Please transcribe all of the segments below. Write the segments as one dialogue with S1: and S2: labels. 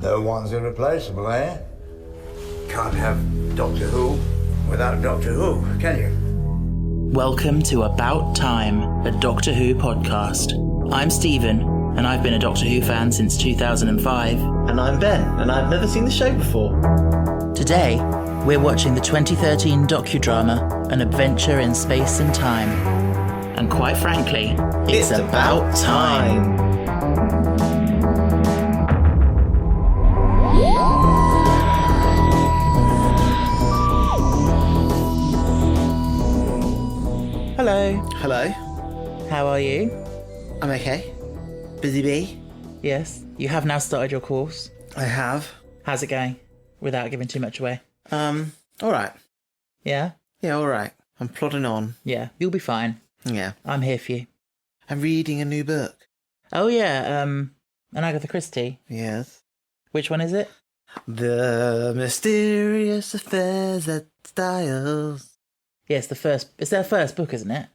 S1: No one's irreplaceable, eh? Can't have Doctor Who without Doctor Who, can you?
S2: Welcome to About Time, a Doctor Who podcast. I'm Stephen, and I've been a Doctor Who fan since 2005.
S3: And I'm Ben, and I've never seen the show before.
S2: Today, we're watching the 2013 docudrama, An Adventure in Space and Time. And quite frankly, it's about time. Hello.
S3: Hello.
S2: How are you?
S3: I'm okay. Busy bee?
S2: Yes. You have now started your course.
S3: I have.
S2: How's it going? Without giving too much away.
S3: Alright.
S2: Yeah?
S3: Yeah, alright. I'm plodding on.
S2: Yeah, you'll be fine.
S3: Yeah.
S2: I'm here for you.
S3: I'm reading a new book.
S2: Oh yeah, an Agatha Christie.
S3: Yes.
S2: Which one is it?
S3: The Mysterious Affairs at Styles.
S2: Yeah, it's their first book, isn't it?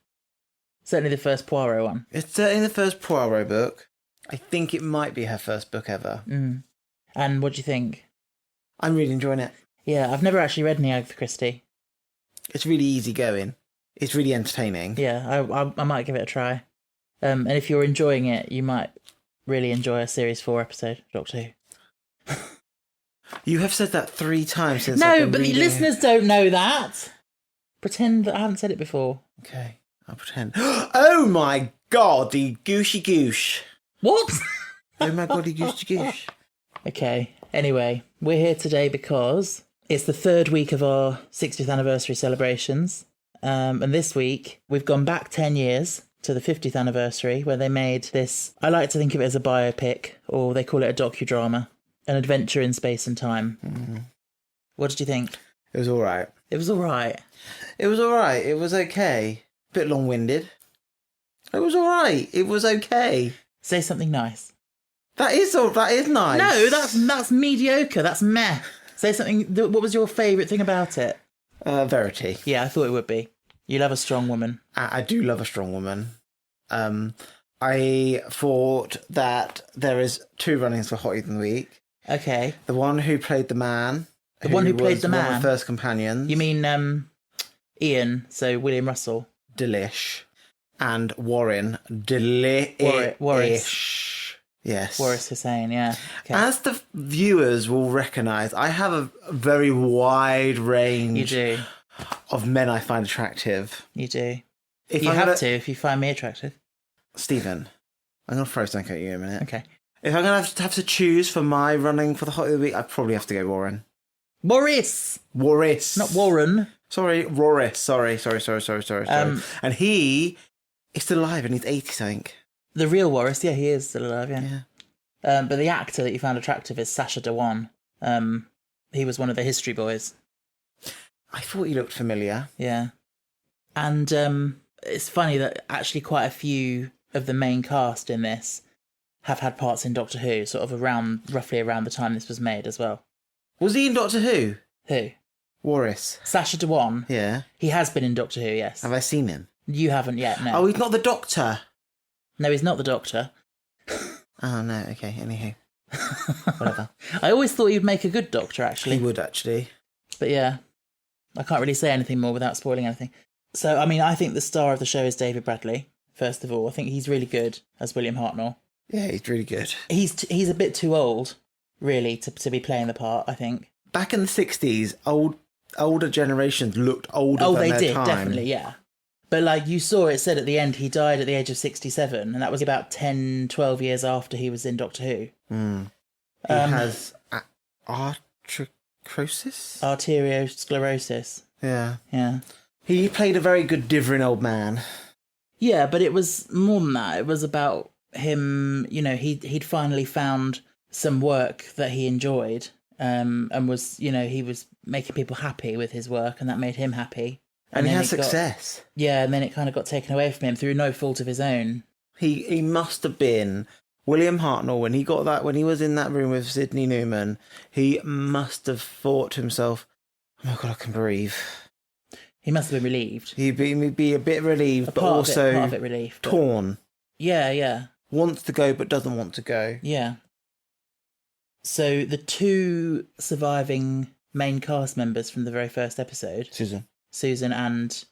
S2: Certainly the first Poirot one.
S3: It's certainly the first Poirot book. I think it might be her first book ever.
S2: Mm. And what do you think?
S3: I'm really enjoying it.
S2: Yeah, I've never actually read any Agatha Christie.
S3: It's really easy going. It's really entertaining.
S2: Yeah, I might give it a try. And if you're enjoying it, you might really enjoy a Series 4 episode of Doctor Who.
S3: You have said that 3 times since
S2: No, but the listeners don't know that. Pretend that I haven't said it before.
S3: Okay, I'll pretend. Oh my god, the gooshy goosh.
S2: What?
S3: Oh my god, the gooshy goosh.
S2: Okay, anyway, we're here today because it's the third week of our 60th anniversary celebrations. And this week, we've gone back 10 years to the 50th anniversary, where they made this, I like to think of it as a biopic, or they call it a docudrama, An Adventure in Space and Time. Mm. What did you think?
S3: It was alright.
S2: It was alright.
S3: It was alright. It was okay. Bit long-winded. It was alright. It was okay.
S2: Say something nice.
S3: That is nice.
S2: No, that's mediocre. That's meh. Say something. What was your favourite thing about it?
S3: Verity.
S2: Yeah, I thought it would be. You love a strong woman.
S3: I do love a strong woman. I thought that there is 2 runnings for Hottie of the Week.
S2: Okay.
S3: The one who played the man.
S2: The one who played the man?
S3: One of the first companions.
S2: You mean Ian, so William Russell.
S3: Delish. And Warren. Delish.
S2: Warris.
S3: Yes.
S2: Warris Hussain, yeah. Okay.
S3: As the viewers will recognise, I have a very wide range
S2: You do.
S3: of men I find attractive.
S2: You do.
S3: If
S2: you have to if you find me attractive.
S3: Stephen, I'm going to throw something at you in a minute.
S2: Okay.
S3: If I'm going to have to choose for my running for the Hot of the Week, I'd probably have to go Warren.
S2: Warris! Not Warren.
S3: Sorry, Warris. Sorry. And he is still alive and he's 80 something.
S2: The real Warris, yeah, he is still alive, yeah. But the actor that you found attractive is Sacha Dhawan. He was one of the History Boys.
S3: I thought he looked familiar.
S2: Yeah. And it's funny that actually quite a few of the main cast in this have had parts in Doctor Who, sort of roughly around the time this was made as well.
S3: Was he in Doctor Who?
S2: Who?
S3: Warris.
S2: Sacha Dhawan?
S3: Yeah.
S2: He has been in Doctor Who, yes.
S3: Have I seen him?
S2: You haven't yet, no.
S3: Oh, he's not the Doctor.
S2: No, he's not the Doctor.
S3: Oh, no, okay, anyhow. Whatever.
S2: I always thought he'd make a good Doctor, actually.
S3: He would, actually.
S2: But yeah, I can't really say anything more without spoiling anything. So, I mean, I think the star of the show is David Bradley, first of all. I think he's really good as William Hartnell.
S3: Yeah, he's really good.
S2: He's a bit too old, really, to be playing the part, I think.
S3: Back in the 60s, older generations looked older than
S2: their time. Oh, they did,
S3: time.
S2: Definitely, yeah. But like you saw, it said at the end he died at the age of 67, and that was about 10, 12 years after he was in Doctor Who.
S3: Mm. He has arteriosclerosis?
S2: Arteriosclerosis.
S3: Yeah.
S2: Yeah.
S3: He played a very good divering old man.
S2: Yeah, but it was more than that. It was about him, he'd finally found some work that he enjoyed, and was, he was making people happy with his work, and that made him happy.
S3: And he had success.
S2: And then it kind of got taken away from him through no fault of his own.
S3: He must have been William Hartnell when he was in that room with Sidney Newman. He must have thought to himself, "Oh my god, I can breathe."
S2: He must have been relieved.
S3: He'd be a bit relieved, but also
S2: part of it relieved,
S3: torn.
S2: Yeah.
S3: Wants to go, but doesn't want to go.
S2: Yeah. So the two surviving main cast members from the very first episode, Susan and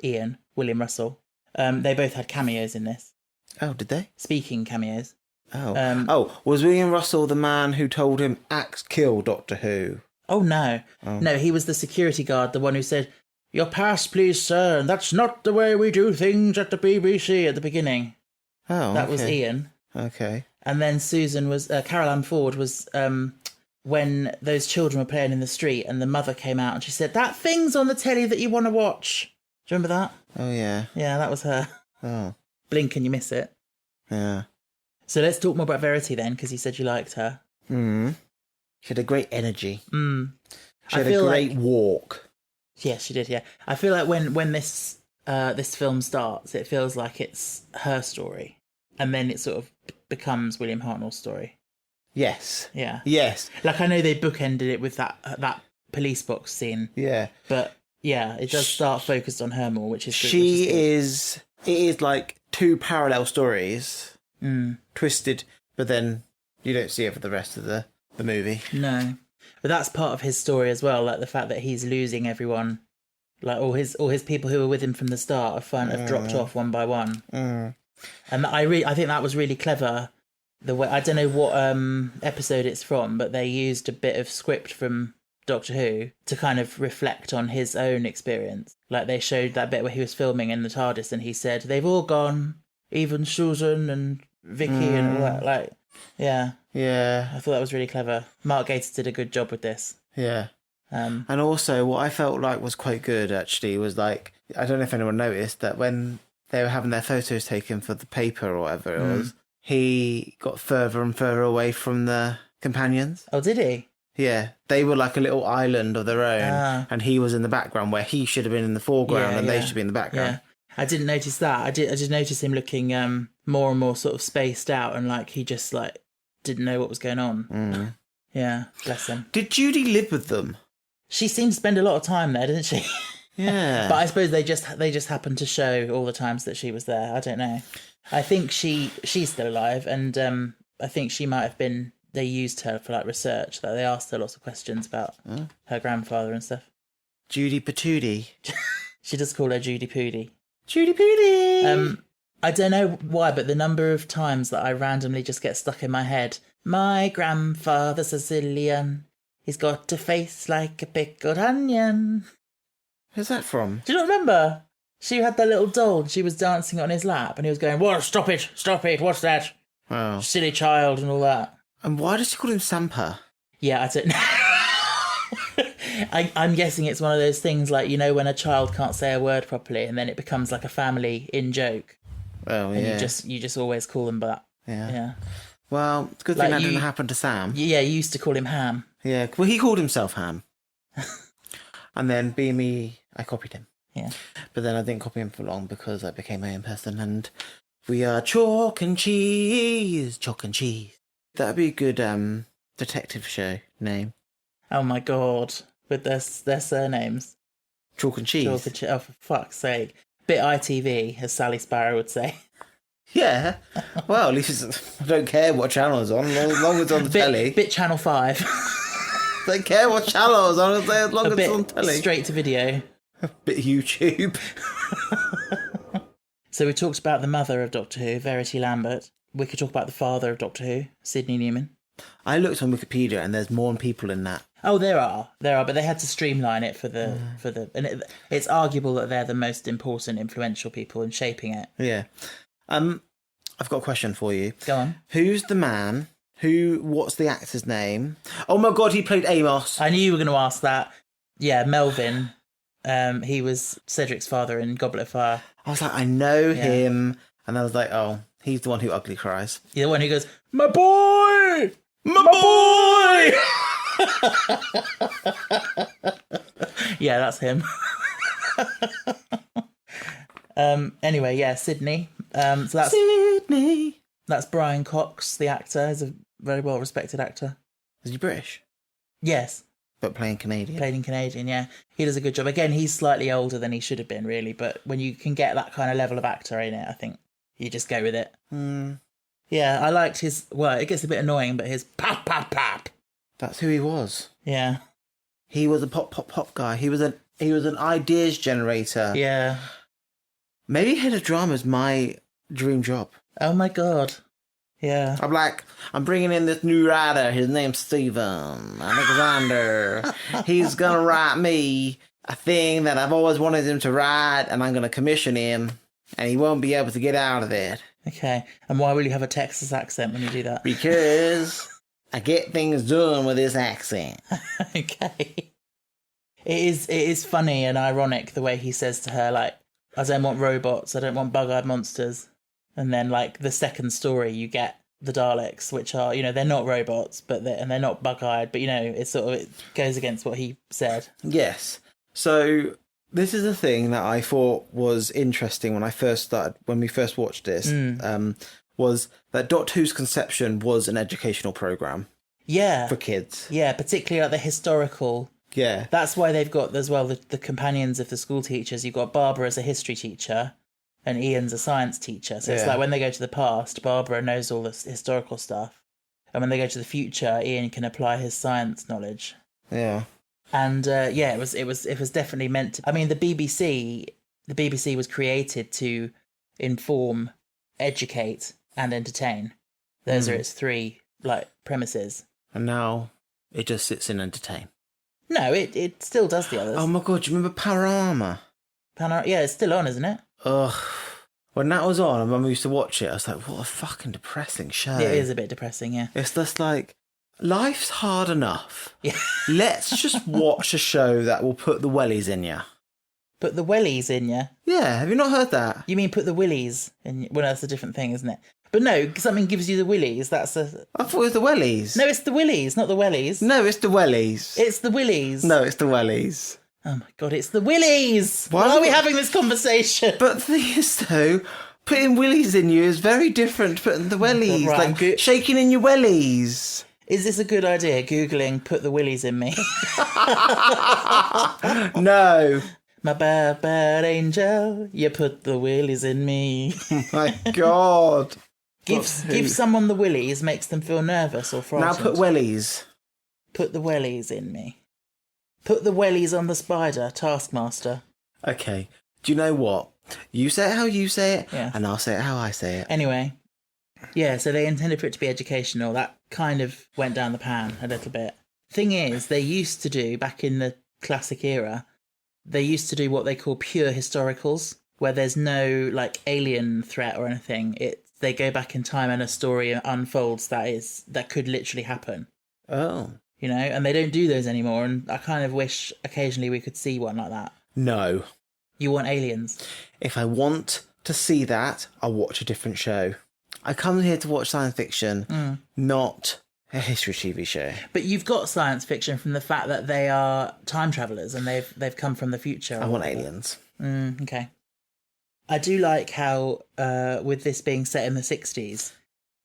S2: Ian, William Russell, they both had cameos in this.
S3: Oh, did they?
S2: Speaking cameos.
S3: Oh. Was William Russell the man who told him, axe kill Doctor Who?
S2: Oh, no. Oh. No, he was the security guard, the one who said, "Your pass, please, sir, and that's not the way we do things at the BBC," at the beginning.
S3: Oh,
S2: That was Ian.
S3: Okay.
S2: And then Susan was, Carol Ann Ford was, when those children were playing in the street and the mother came out and she said, "That thing's on the telly that you want to watch." Do you remember that?
S3: Oh, yeah.
S2: Yeah, that was her.
S3: Oh.
S2: Blink and you miss it.
S3: Yeah.
S2: So let's talk more about Verity then, because you said you liked her.
S3: She had a great energy. She had
S2: a
S3: great walk.
S2: Yes, she did, yeah. I feel like when this film starts, it feels like it's her story. And then it sort of becomes William Hartnell's story.
S3: Yes.
S2: Yeah.
S3: Yes.
S2: Like, I know they bookended it with that police box scene.
S3: Yeah.
S2: But, yeah, it does start focused on her more, which is good.
S3: It is like two parallel stories, twisted, but then you don't see it for the rest of the movie. No.
S2: But that's part of his story as well, like the fact that he's losing everyone. Like, all his people who were with him from the start have dropped off one by one. And I think that was really clever. The way, I don't know what episode it's from, but they used a bit of script from Doctor Who to kind of reflect on his own experience. Like, they showed that bit where he was filming in the TARDIS and he said, "They've all gone, even Susan and Vicky and all that." Like, yeah.
S3: Yeah.
S2: I thought that was really clever. Mark Gatiss did a good job with this.
S3: Yeah. And also, what I felt like was quite good, actually, was like, I don't know if anyone noticed that when they were having their photos taken for the paper or whatever it was, he got further and further away from the companions.
S2: Oh, did he?
S3: Yeah. They were like a little island of their own, and he was in the background where he should have been in the foreground and they should be in the background.
S2: Yeah. I didn't notice that. I did notice him looking more and more sort of spaced out and like he just like didn't know what was going on. Yeah, bless him.
S3: Did Judy live with them?
S2: She seemed to spend a lot of time there, didn't she?
S3: Yeah.
S2: But I suppose they just happened to show all the times that she was there. I don't know. I think she's still alive, and I think she might have been. They used her for like research. That they asked her lots of questions about her grandfather and stuff.
S3: Judy Patootie.
S2: She does call her Judy Poody.
S3: Judy Poody.
S2: I don't know why, but the number of times that I randomly just get stuck in my head. My grandfather's Sicilian. He's got a face like a pickled onion.
S3: Where's that from?
S2: Do you not remember? She had that little doll and she was dancing on his lap and he was going, "What? Stop it, what's that?
S3: Wow.
S2: Silly child," and all that.
S3: And why does she call him Sampa?
S2: Yeah, I don't know. I'm guessing it's one of those things like, you know, when a child can't say a word properly and then it becomes like a family in-joke.
S3: Oh, yeah.
S2: And you just always call them that.
S3: Yeah. Well, it's a good thing that didn't happen to Sam.
S2: Yeah, you used to call him Ham.
S3: Yeah, well, he called himself Ham. And then, being me, I copied him.
S2: Yeah.
S3: But then I didn't copy him for long because I became my own person and we are chalk and cheese. Chalk and cheese. That'd be a good detective show name.
S2: Oh my god. With their surnames.
S3: Chalk and cheese.
S2: Chalk and cheese. Oh, for fuck's sake. Bit ITV, as Sally Sparrow would say.
S3: Yeah. Well, at least I don't care what channel it's on, as long as it's on the telly.
S2: Bit Channel 5.
S3: Don't care what channel it's on, as long as it's on telly.
S2: Straight to video.
S3: Bit YouTube.
S2: So we talked about the mother of Doctor Who, Verity Lambert. We could talk about the father of Doctor Who, Sidney Newman.
S3: I looked on Wikipedia and there's more people in that.
S2: Oh, there are, but they had to streamline it for the and it's arguable that they're the most important, influential people in shaping it.
S3: Yeah. I've got a question for you.
S2: Go on.
S3: Who's the man? What's the actor's name? Oh my god, he played Amos.
S2: I knew you were going to ask that. Yeah, Melvin. He was Cedric's father in Goblet of Fire.
S3: I was like, I know him. And I was like, oh, he's the one who ugly cries.
S2: You're the one who goes, "My boy! My boy!" Yeah, that's him. Anyway, yeah, Sidney. So that's
S3: Sidney.
S2: That's Brian Cox, the actor. He's a very well respected actor.
S3: Is he British?
S2: Yes.
S3: But playing Canadian.
S2: Playing Canadian, yeah. He does a good job. Again, he's slightly older than he should have been, really, but when you can get that kind of level of actor in it, I think you just go with it. Yeah, I liked his, well, it gets a bit annoying, but his pap, pap, pap.
S3: That's who he was.
S2: Yeah.
S3: He was a pop guy. He was an ideas generator.
S2: Yeah.
S3: Maybe head of drama is my dream job.
S2: Oh my God. Yeah.
S3: I'm bringing in this new writer. His name's Steven Alexander. He's going to write me a thing that I've always wanted him to write, and I'm going to commission him, and he won't be able to get out of it.
S2: Okay. And why will you have a Texas accent when you do that?
S3: Because I get things done with this accent.
S2: Okay. It is funny and ironic the way he says to her, like, I don't want robots, I don't want bug-eyed monsters. And then, like, the second story, you get the Daleks, which are, they're not robots, but they're not bug-eyed, but, it goes against what he said.
S3: Yes. So this is a thing that I thought was interesting when we first watched this, was that Doctor Who's conception was an educational program.
S2: Yeah.
S3: For kids.
S2: Yeah, particularly like the historical.
S3: Yeah.
S2: That's why they've got as well the companions of the school teachers. You've got Barbara as a history teacher and Ian's a science teacher. So it's like when they go to the past, Barbara knows all this historical stuff. And when they go to the future, Ian can apply his science knowledge.
S3: Yeah.
S2: And it was definitely meant to. I mean, the BBC was created to inform, educate, and entertain. Those are its three premises.
S3: And now it just sits in entertain.
S2: No, it still does the others.
S3: Oh my God, do you remember Panorama?
S2: Yeah, it's still on, isn't it?
S3: Ugh. When that was on and Mum used to watch it, I was like, what a fucking depressing show.
S2: It is a bit depressing, yeah.
S3: It's just like, life's hard enough.
S2: Yeah.
S3: Let's just watch a show that will put the wellies in you.
S2: Put the wellies in you?
S3: Yeah, have you not heard that?
S2: You mean put the willies in you? Well, that's a different thing, isn't it? But no, something gives you the willies, that's a...
S3: I thought it was the wellies.
S2: No, it's the willies, not the wellies.
S3: No, it's the wellies.
S2: It's the willies.
S3: No, it's the wellies.
S2: Oh my God, it's the willies! Why are we having this conversation?
S3: But the thing is, though, putting willies in you is very different to putting the wellies.
S2: Right,
S3: like shaking in your wellies.
S2: Is this a good idea, Googling put the willies in me?
S3: No.
S2: My bad, bad angel, you put the willies in me.
S3: Oh my God.
S2: Give someone the willies makes them feel nervous or frightened.
S3: Now put wellies.
S2: Put the wellies in me. Put the wellies on the spider, Taskmaster.
S3: Okay. Do you know what? You say it how you say it,
S2: yeah.
S3: And I'll say it how I say it.
S2: Anyway, yeah, so they intended for it to be educational. That kind of went down the pan a little bit. Thing is, they used to do, back in the classic era, they used to do what they call pure historicals, where there's no, alien threat or anything. They go back in time and a story unfolds that could literally happen.
S3: Oh.
S2: And they don't do those anymore, and I kind of wish occasionally we could see one like that.
S3: No.
S2: You want aliens?
S3: If I want to see that, I'll watch a different show. I come here to watch science fiction, not a history TV show.
S2: But you've got science fiction from the fact that they are time travellers and they've come from the future.
S3: I want aliens.
S2: Okay. I do like how, with this being set in the 60s,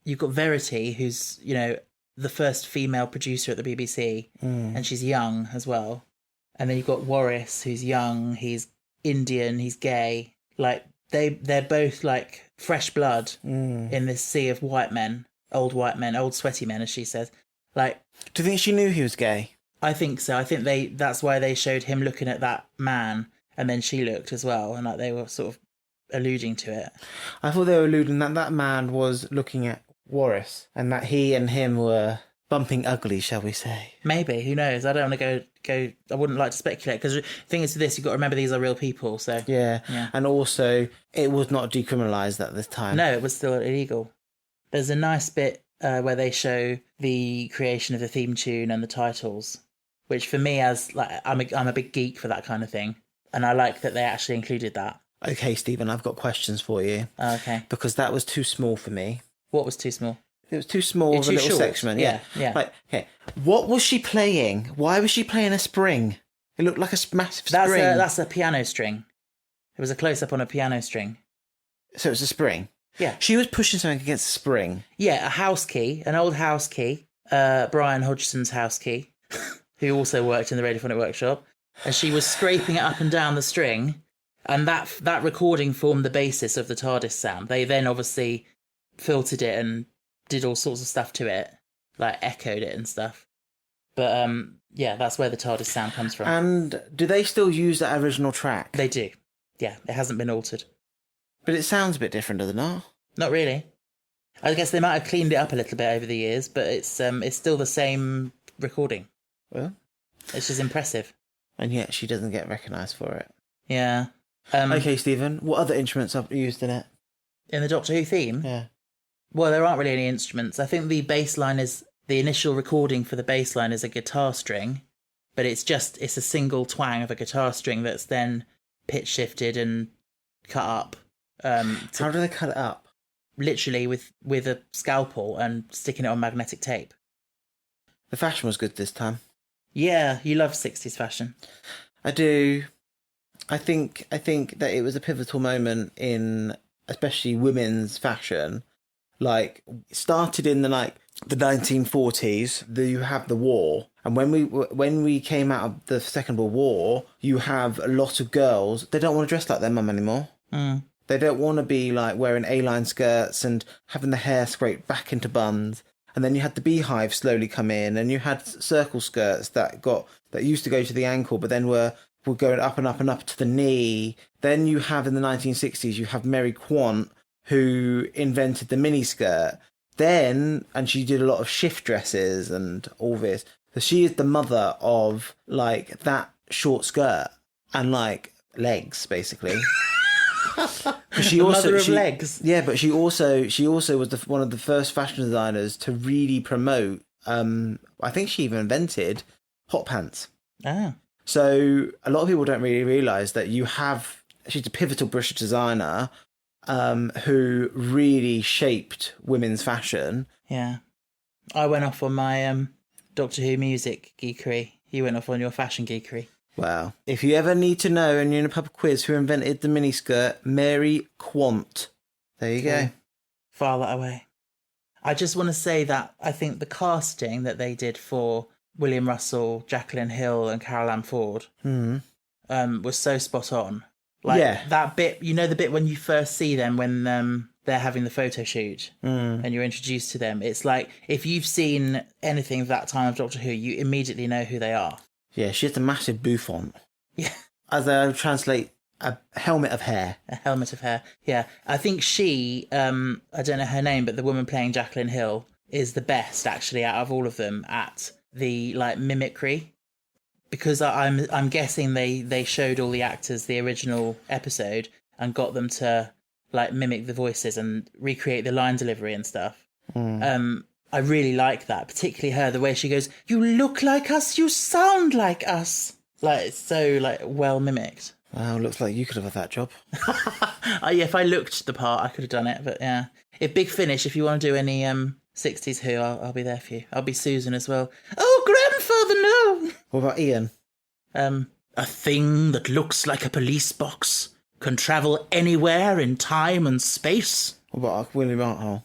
S2: you've got Verity, who's, the first female producer at the BBC, and she's young as well. And then you've got Warris, who's young, he's Indian, he's gay. They're both fresh blood in this sea of white men, old sweaty men, as she says. Do
S3: you think she knew he was gay?
S2: I think so. I think that's why they showed him looking at that man, and then she looked as well, and they were sort of alluding to it. I
S3: thought they were alluding that man was looking at Warris, and that he and him were bumping ugly, shall we say?
S2: Maybe, who knows? I don't want to go. I wouldn't like to speculate, because the thing is, with this, you've got to remember these are real people. So
S3: yeah, and also it was not decriminalised at this time.
S2: No, it was still illegal. There's a nice bit where they show the creation of the theme tune and the titles, which for me, as I'm a big geek for that kind of thing, and I like that they actually included that.
S3: Okay, Stephen, I've got questions for you.
S2: Okay.
S3: Because that was too small for me.
S2: What was too small?
S3: It was too small of a little section. Yeah. Okay. What was she playing? Why was she playing a spring? It looked like a massive spring.
S2: That's a piano string. It was a close-up on a piano string.
S3: So it was a spring?
S2: Yeah.
S3: She was pushing something against a spring.
S2: Yeah, a house key, an old house key, Brian Hodgson's house key, who also worked in the Radiophonic Workshop, and she was scraping it up and down the string, and that recording formed the basis of the TARDIS sound. They then obviously filtered it and did all sorts of stuff to it, echoed it and stuff. But yeah, that's where the TARDIS sound comes from.
S3: And do they still use that original track?
S2: They do. Yeah, it hasn't been altered.
S3: But it sounds a bit different, does it not?
S2: Not really. I guess they might have cleaned it up a little bit over the years, but it's still the same recording.
S3: Well,
S2: it's just impressive.
S3: And yet she doesn't get recognised for it.
S2: Yeah.
S3: Okay, Stephen, what other instruments are used in it?
S2: In the Doctor Who theme?
S3: Yeah.
S2: Well, there aren't really any instruments. I think the bass line is... The initial recording for the bass line is a guitar string, but it's a single twang of a guitar string that's then pitch shifted and cut up.
S3: How do they cut it up?
S2: Literally with a scalpel and sticking it on magnetic tape.
S3: The fashion was good this time.
S2: Yeah, you love 60s fashion.
S3: I do. I think that it was a pivotal moment in especially women's fashion. Like, it started in the 1940s. You have the war, and when we came out of the Second World War, you have a lot of girls. They don't want to dress like their mum anymore.
S2: Mm.
S3: They don't want to be like wearing A-line skirts and having the hair scraped back into buns. And then you had the beehive slowly come in, and you had circle skirts that used to go to the ankle, but then were going up and up and up to the knee. Then you have in the 1960s, you have Mary Quant, who invented the miniskirt. And she did a lot of shift dresses and all this. So she is the mother of like that short skirt and like legs, basically. She
S2: mother of legs.
S3: Yeah, but she also was one of the first fashion designers to really promote. I think she even invented hot pants.
S2: Ah.
S3: So a lot of people don't really realise that she's a pivotal British designer who really shaped women's fashion.
S2: Yeah. I went off on my Doctor Who music geekery. You went off on your fashion geekery.
S3: Wow. If you ever need to know and you're in a pub quiz who invented the miniskirt, Mary Quant. There you go.
S2: File that away. I just want to say that I think the casting that they did for William Russell, Jacqueline Hill and Carol Ann Ford was so spot on. Like that bit, you know, the bit when you first see them when they're having the photo shoot and you're introduced to them. It's like if you've seen anything of that time of Doctor Who, you immediately know who they are.
S3: Yeah, she has a massive bouffant.
S2: Yeah.
S3: As I would translate, a helmet of hair.
S2: A helmet of hair, yeah. I think she, I don't know her name, but the woman playing Jacqueline Hill is the best, actually, out of all of them at the, like, mimicry. Because I'm guessing they showed all the actors the original episode and got them to, like, mimic the voices and recreate the line delivery and stuff. I really like that, particularly her, the way she goes, "You look like us, you sound like us." Like, it's so, like, well mimicked.
S3: Wow, looks like you could have had that job.
S2: Yeah, if I looked the part, I could have done it, but yeah. If Big Finish, if you want to do any 60s Who, I'll be there for you. I'll be Susan as well. Oh, grandfather, no!
S3: What about Ian?
S2: A thing that looks like a police box can travel anywhere in time and space.
S3: What about William Arthur?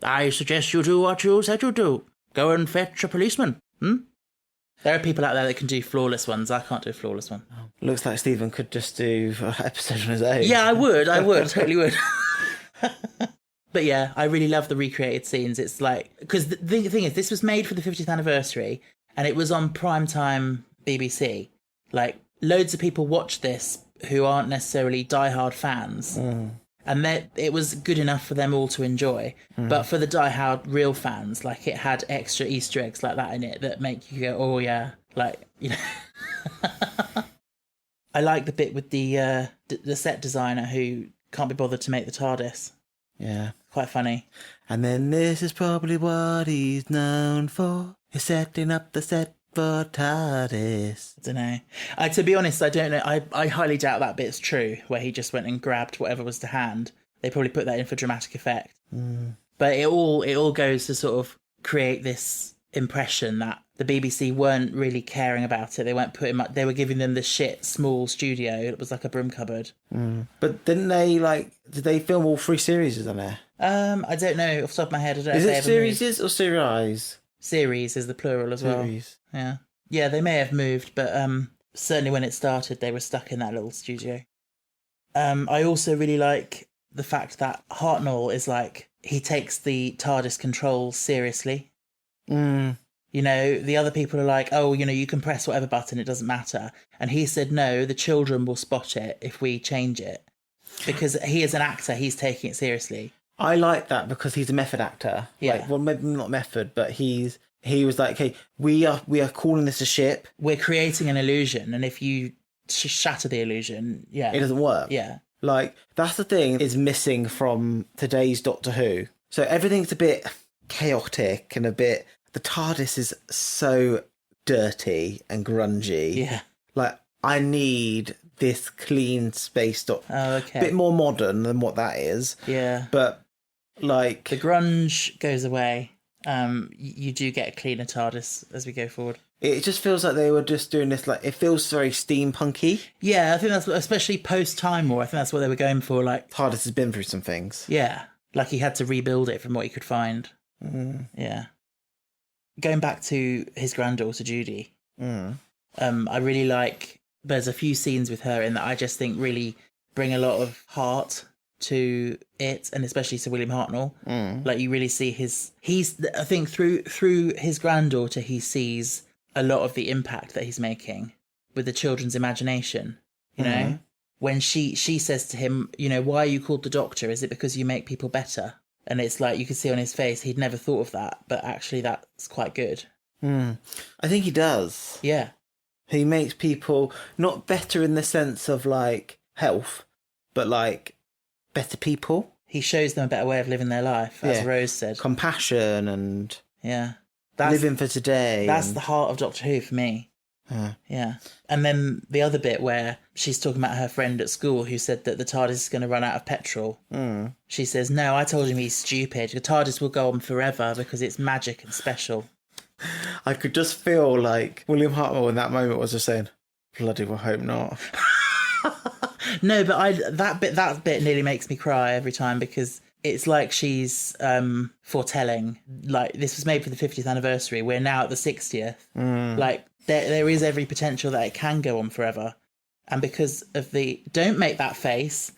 S2: I suggest you do what you said you do. Go and fetch a policeman. There are people out there that can do flawless ones. I can't do a flawless one.
S3: Looks like Stephen could just do an episode on his own.
S2: Yeah, I would, totally would. But yeah, I really love the recreated scenes. It's like, because the thing is, this was made for the 50th anniversary and it was on primetime BBC. Like, loads of people watch this who aren't necessarily diehard fans. And it was good enough for them all to enjoy. But for the diehard real fans, like, it had extra Easter eggs like that in it that make you go, oh yeah, like, you know. I like the bit with the set designer who can't be bothered to make the TARDIS.
S3: Yeah.
S2: Quite funny.
S3: And then this is probably what he's known for. He's setting up the set for TARDIS.
S2: I don't know. To be honest, I don't know. I highly doubt that bit's true, where he just went and grabbed whatever was to hand. They probably put that in for dramatic effect. But it all goes to sort of create this impression that the BBC weren't really caring about it. They weren't putting much. They were giving them the shit small studio. It was like a broom cupboard.
S3: But didn't they did they film all 3 series on there?
S2: I don't know off the top of my head. I don't know
S3: is
S2: if
S3: it
S2: they ever
S3: series
S2: moved.
S3: or series?
S2: Series is the plural as well.
S3: Series.
S2: Yeah, they may have moved, but certainly when it started, they were stuck in that little studio. I also really like the fact that Hartnell is like, he takes the TARDIS controls seriously. You know, the other people are like, oh, you know, you can press whatever button, it doesn't matter. And he said, no, the children will spot it if we change it. Because he is an actor, he's taking it seriously.
S3: I like that because he's a method actor.
S2: Yeah.
S3: Like, well, maybe not method, but he was like, okay, we are calling this a ship.
S2: We're creating an illusion, and if you shatter the illusion, it
S3: doesn't work.
S2: Yeah.
S3: Like, that's the thing is missing from today's Doctor Who. So everything's a bit chaotic and a bit... The TARDIS is so dirty and grungy.
S2: Yeah.
S3: Like, I need this clean space Doctor.
S2: Oh, okay.
S3: A bit more modern than what that is.
S2: Yeah.
S3: But, like...
S2: The grunge goes away. You do get a cleaner TARDIS as we go forward.
S3: It just feels like they were just doing this, like, it feels very steampunky.
S2: Yeah, I think that's, especially post-Time War, I think that's what they were going for, like...
S3: TARDIS has been through some things.
S2: Yeah, like he had to rebuild it from what he could find. Yeah. Going back to his granddaughter, Judy, I really like... There's a few scenes with her in that I just think really bring a lot of heart to it, and especially to William Hartnell. Like, you really see I think through his granddaughter, he sees a lot of the impact that he's making with the children's imagination. You know, when she says to him, you know, why are you called the Doctor? Is it because you make people better? And it's like, you can see on his face, he'd never thought of that, but actually that's quite good.
S3: I think he does.
S2: Yeah.
S3: He makes people not better in the sense of, like, health, but, like, better people.
S2: He shows them a better way of living their life, as Rose said.
S3: Compassion and
S2: that's,
S3: living for today.
S2: That's the heart of Doctor Who for me. Yeah. And then the other bit where she's talking about her friend at school who said that the TARDIS is going to run out of petrol. She says, no, I told him he's stupid. The TARDIS will go on forever because it's magic and special.
S3: I could just feel like William Hartnell in that moment was just saying, bloody well, hope not.
S2: No, but that bit nearly makes me cry every time, because it's like she's foretelling, like, this was made for the 50th anniversary. We're now at the 60th. Like, there is every potential that it can go on forever. And because of don't make that face.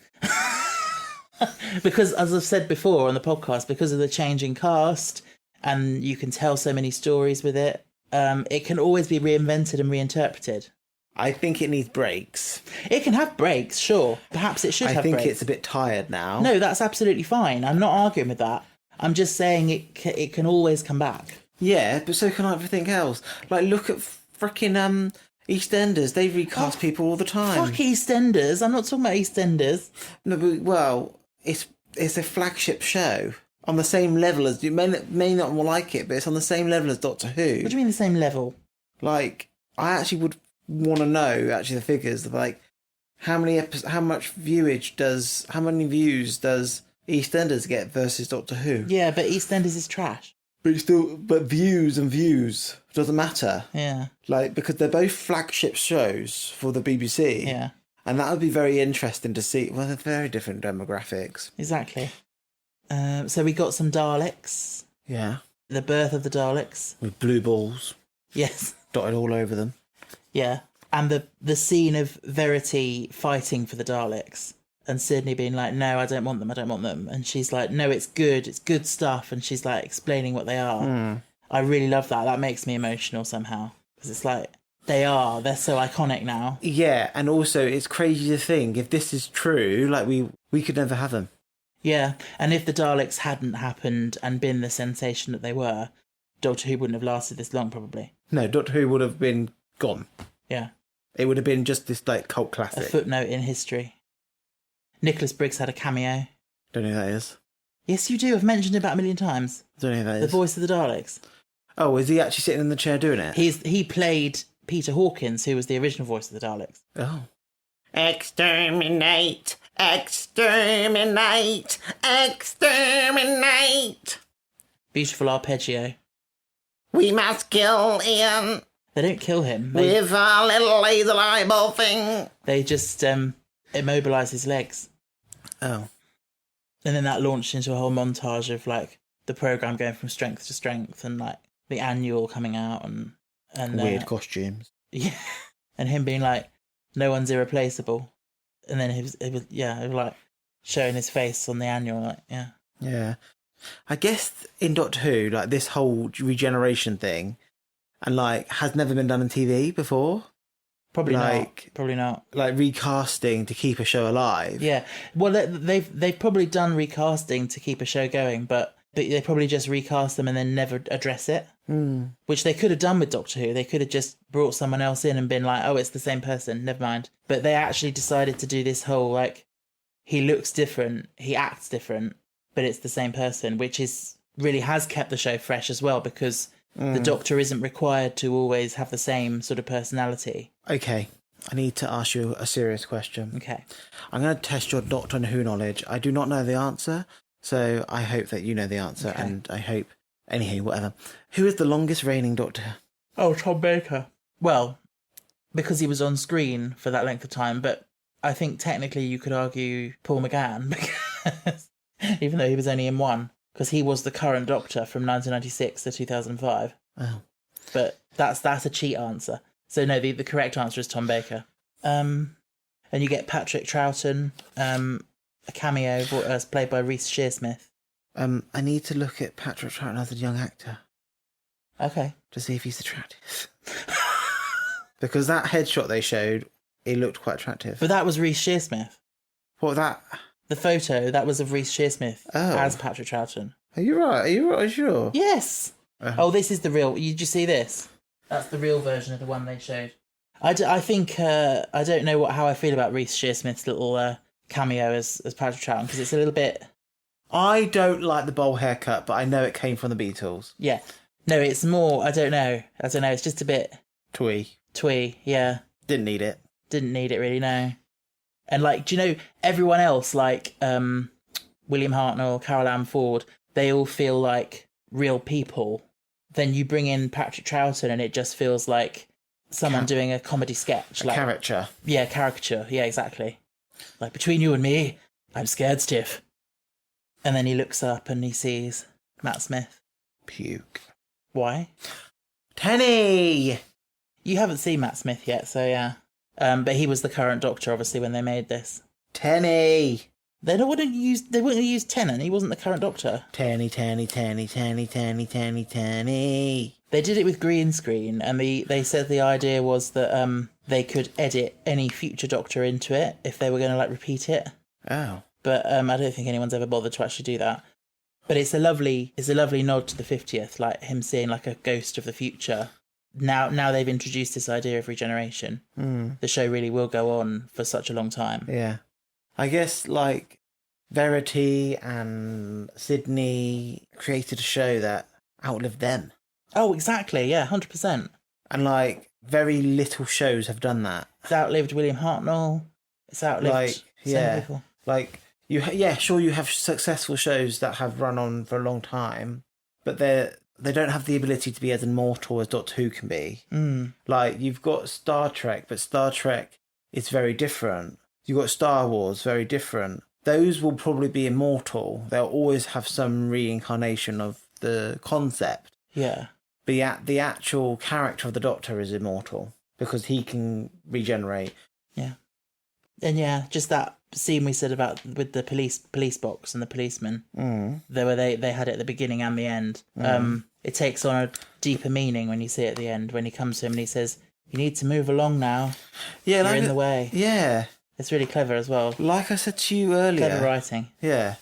S2: Because, as I've said before on the podcast, because of the changing cast, and you can tell so many stories with it, it can always be reinvented and reinterpreted.
S3: I think it needs breaks.
S2: It can have breaks, sure. Perhaps it should have breaks.
S3: I think it's a bit tired now.
S2: No, that's absolutely fine. I'm not arguing with that. I'm just saying it can always come back.
S3: Yeah, but so can everything else. Like, look at frickin' EastEnders. They recast people all the time.
S2: Fuck EastEnders. I'm not talking about EastEnders.
S3: No, but, well, it's a flagship show. On the same level as... You may not like it, but it's on the same level as Doctor Who.
S2: What do you mean the same level?
S3: Like, I actually would want to know, actually, the figures of, like, how many views does EastEnders get versus Doctor Who?
S2: Yeah, but EastEnders is trash.
S3: But views and views doesn't matter.
S2: Yeah. Like,
S3: because they're both flagship shows for the BBC.
S2: Yeah.
S3: And that would be very interesting to see. Well, they're very different demographics.
S2: Exactly. So we got some Daleks.
S3: Yeah.
S2: The birth of the Daleks.
S3: With blue balls.
S2: Yes.
S3: Dotted all over them.
S2: Yeah. And the scene of Verity fighting for the Daleks. And Sydney being like, no, I don't want them. And she's like, no, it's good stuff. And she's like explaining what they are. I really love that. That makes me emotional somehow. Because it's like, they're so iconic now.
S3: Yeah, and also it's crazy to think, if this is true, like we could never have them.
S2: Yeah, and if the Daleks hadn't happened and been the sensation that they were, Doctor Who wouldn't have lasted this long, probably.
S3: No, Doctor Who would have been gone.
S2: Yeah.
S3: It would have been just this, like, cult classic.
S2: A footnote in history. Nicholas Briggs had a cameo.
S3: Don't know who that is.
S2: Yes, you do. I've mentioned it about a million times.
S3: Don't know who that is.
S2: The voice of the Daleks.
S3: Oh, is he actually sitting in the chair doing it?
S2: He played Peter Hawkins, who was the original voice of the Daleks.
S3: Oh.
S4: Exterminate! Exterminate! Exterminate!
S2: Beautiful arpeggio.
S4: We must kill Ian.
S2: They don't kill him.
S4: With our little laser eyeball thing.
S2: They just immobilise his legs.
S3: Oh.
S2: And then that launched into a whole montage of, like, the programme going from strength to strength, and, like, the annual coming out and
S3: weird costumes.
S2: Yeah. And him being like, no one's irreplaceable. And then it was like showing his face on the annual, like, yeah.
S3: Yeah. I guess in Doctor Who, like, this whole regeneration thing, and like has never been done on TV before.
S2: Probably
S3: like,
S2: not. Probably not.
S3: Like recasting to keep a show alive.
S2: Yeah. Well, they've probably done recasting to keep a show going, but they probably just recast them and then never address it. Which they could have done with Doctor Who. They could have just brought someone else in and been like, oh, it's the same person, never mind. But they actually decided to do this whole, like, he looks different, he acts different, but it's the same person, which is really has kept the show fresh as well, because the Doctor isn't required to always have the same sort of personality.
S3: Okay, I need to ask you a serious question.
S2: Okay.
S3: I'm going to test your Doctor Who knowledge. I do not know the answer, so I hope that you know the answer,
S2: Okay.
S3: and I hope... Anywho, whatever. Who is the longest reigning Doctor?
S2: Oh, Tom Baker. Well, because he was on screen for that length of time, but I think technically you could argue Paul McGann, because even though he was only in one, because he was the current Doctor from 1996 to 2005.
S3: Oh.
S2: But that's a cheat answer. So no, the correct answer is Tom Baker. And you get Patrick Troughton, a cameo played by Reece Shearsmith.
S3: I need to look at Patrick Troughton as a young actor
S2: Okay.
S3: to see if he's attractive. Because that headshot they showed, he looked quite attractive.
S2: But that was Reece Shearsmith.
S3: What, that...
S2: The photo, that was of Reece Shearsmith as Patrick Troughton.
S3: Are you right? Are you sure?
S2: Yes! Oh, this is the real... Did you see this? That's the real version of the one they showed. I think... I don't know how I feel about Reece Shearsmith's little cameo as Patrick Troughton, because it's a little bit...
S3: I don't like the bowl haircut, but I know it came from the Beatles.
S2: Yeah. No, it's more... I don't know. It's just a bit... Twee, yeah.
S3: Didn't need it.
S2: Didn't need it really, no. And, like, do you know, everyone else, like William Hartnell, Carol Ann Ford, they all feel like real people. Then you bring in Patrick Troughton and it just feels like someone doing a comedy sketch. Like
S3: Caricature.
S2: Yeah, caricature. Yeah, exactly. Like, between you and me, I'm scared stiff. And then he looks up and he sees Matt Smith.
S3: Puke.
S2: Why?
S3: Tenny!
S2: You haven't seen Matt Smith yet, so yeah. But he was the current Doctor, obviously, when they made this.
S3: Tenny!
S2: They wouldn't have used Tennant. He wasn't the current Doctor.
S3: Tenny.
S2: They did it with green screen, and they said the idea was that they could edit any future Doctor into it if they were going to like repeat it.
S3: Oh.
S2: But I don't think anyone's ever bothered to actually do that. But it's a lovely nod to the 50th, like him seeing like a ghost of the future. Now they've introduced this idea of regeneration. The show really will go on for such a long time.
S3: Yeah. I guess, like, Verity and Sydney created a show that outlived them.
S2: Oh, exactly, yeah, 100%.
S3: And, like, very little shows have done that.
S2: It's outlived William Hartnell. It's outlived so many people.
S3: Like, sure, you have successful shows that have run on for a long time, but they don't have the ability to be as immortal as Doctor Who can be. Like, you've got Star Trek, but Star Trek is very different. You've got Star Wars, very different. Those will probably be immortal. They'll always have some reincarnation of the concept.
S2: Yeah.
S3: But the actual character of the Doctor is immortal because he can regenerate.
S2: Yeah. And yeah, just that scene we said about with the police box and the policeman. They had it at the beginning and the end. It takes on a deeper meaning when you see it at the end, when he comes to him and he says, "You need to move along now.
S3: Yeah,
S2: You're in the way."
S3: Yeah.
S2: It's really clever as well.
S3: Like I said to you earlier.
S2: Clever writing.
S3: Yeah.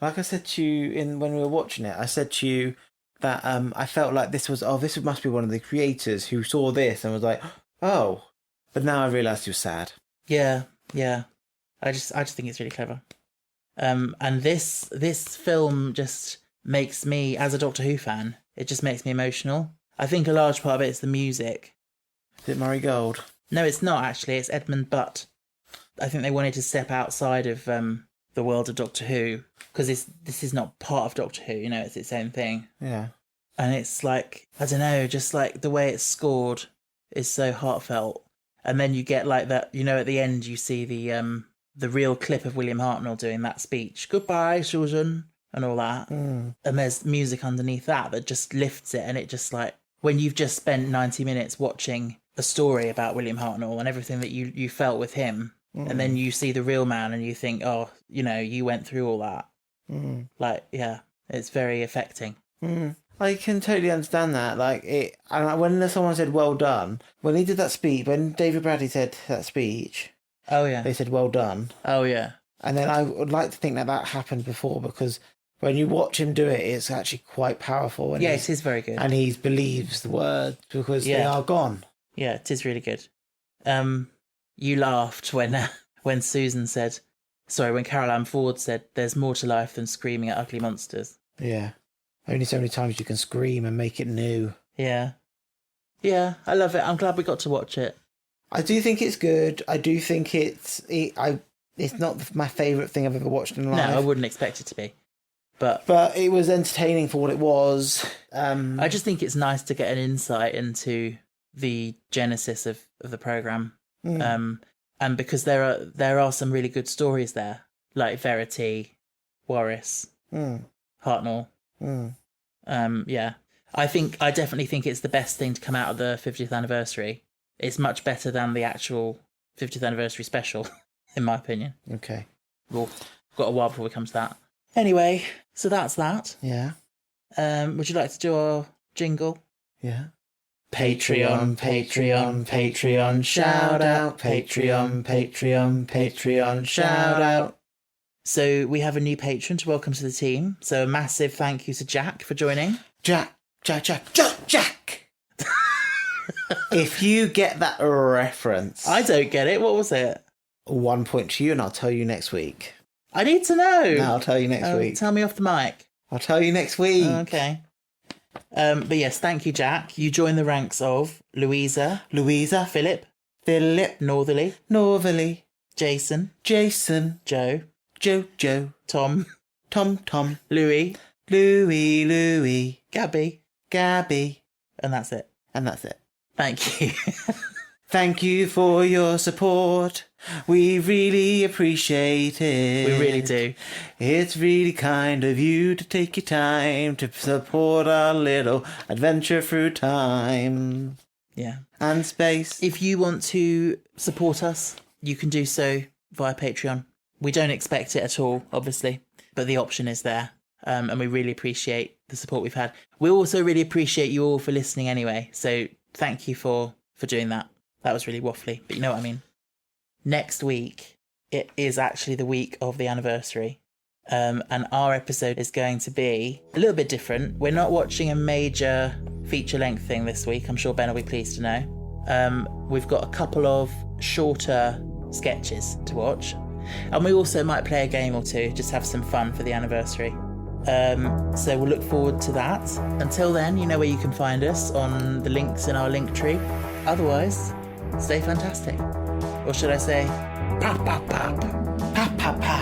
S3: Like I said to you when we were watching it, I said to you that I felt like this must be one of the creators who saw this and was like, oh. But now I realised he was sad.
S2: Yeah. I just think it's really clever. And this film just makes me, as a Doctor Who fan, it just makes me emotional. I think a large part of it is the music.
S3: Is it Murray Gold?
S2: No, it's not actually. It's Edmund Butt. I think they wanted to step outside of the world of Doctor Who because this is not part of Doctor Who. You know, it's its own thing.
S3: Yeah.
S2: And it's like, I don't know, just like the way it's scored is so heartfelt. And then you get like that, you know, at the end you see the real clip of William Hartnell doing that speech, "Goodbye, Susan," and all that. And there's music underneath that just lifts it. And it just like, when you've just spent 90 minutes watching a story about William Hartnell and everything that you felt with him, and then you see the real man and you think, oh, you know, you went through all that. Like, yeah, it's very affecting.
S3: I can totally understand that. Like it, and when someone said "well done," when he did that speech, when David Bradley said that speech,
S2: Oh yeah.
S3: they said "well done,"
S2: Oh yeah.
S3: and then I would like to think that happened before, because when you watch him do it, it's actually quite powerful. And
S2: Yeah, it is very good.
S3: and he believes the words because they
S2: Yeah.
S3: are gone.
S2: Yeah, it is really good. You laughed when Susan said, sorry, when Carol Ann Ford said, "There's more to life than screaming at ugly monsters."
S3: Yeah, only so many times you can scream and make it new.
S2: Yeah. Yeah, I love it. I'm glad we got to watch it.
S3: I do think it's good. I do think it's not my favourite thing I've ever watched in life.
S2: No, I wouldn't expect it to be. But
S3: it was entertaining for what it was.
S2: I just think it's nice to get an insight into the genesis of the programme. And because there are some really good stories there, like Verity, Warris, Hartnell. Yeah. I definitely think it's the best thing to come out of the 50th anniversary. It's much better than the actual 50th anniversary special, in my opinion.
S3: Okay.
S2: We've got a while before we come to that. Anyway, so that's that.
S3: Yeah.
S2: Would you like to do our jingle?
S3: Yeah.
S2: Patreon, Patreon, Patreon, shout out. Patreon, Patreon, Patreon, shout out. So we have a new patron to welcome to the team. So a massive thank you to Jack for joining.
S3: Jack. If you get that reference,
S2: I don't get it. What was it?
S3: 1 point to you, and I'll tell you next week.
S2: I need to know.
S3: No, I'll tell you next week.
S2: Tell me off the mic.
S3: I'll tell you next week.
S2: Okay. But yes, thank you, Jack. You join the ranks of Louisa, Philip, Northerly, Jason, Joe, Tom, Louis, Gabby, and that's it. Thank you.
S3: Thank you for your support. We really appreciate it.
S2: We really do.
S3: It's really kind of you to take your time to support our little adventure through time.
S2: Yeah.
S3: And space.
S2: If you want to support us, you can do so via Patreon. We don't expect it at all, obviously, but the option is there. And we really appreciate the support we've had. We also really appreciate you all for listening anyway. So thank you for doing that. That was really waffly, but you know what I mean. Next week, it is actually the week of the anniversary. And our episode is going to be a little bit different. We're not watching a major feature-length thing this week. I'm sure Ben will be pleased to know. We've got a couple of shorter sketches to watch. And we also might play a game or two, just have some fun for the anniversary. So we'll look forward to that. Until then, you know where you can find us on the links in our link tree. Otherwise, stay fantastic. Or should I say, pop, pop, pop, pop, pop, pop.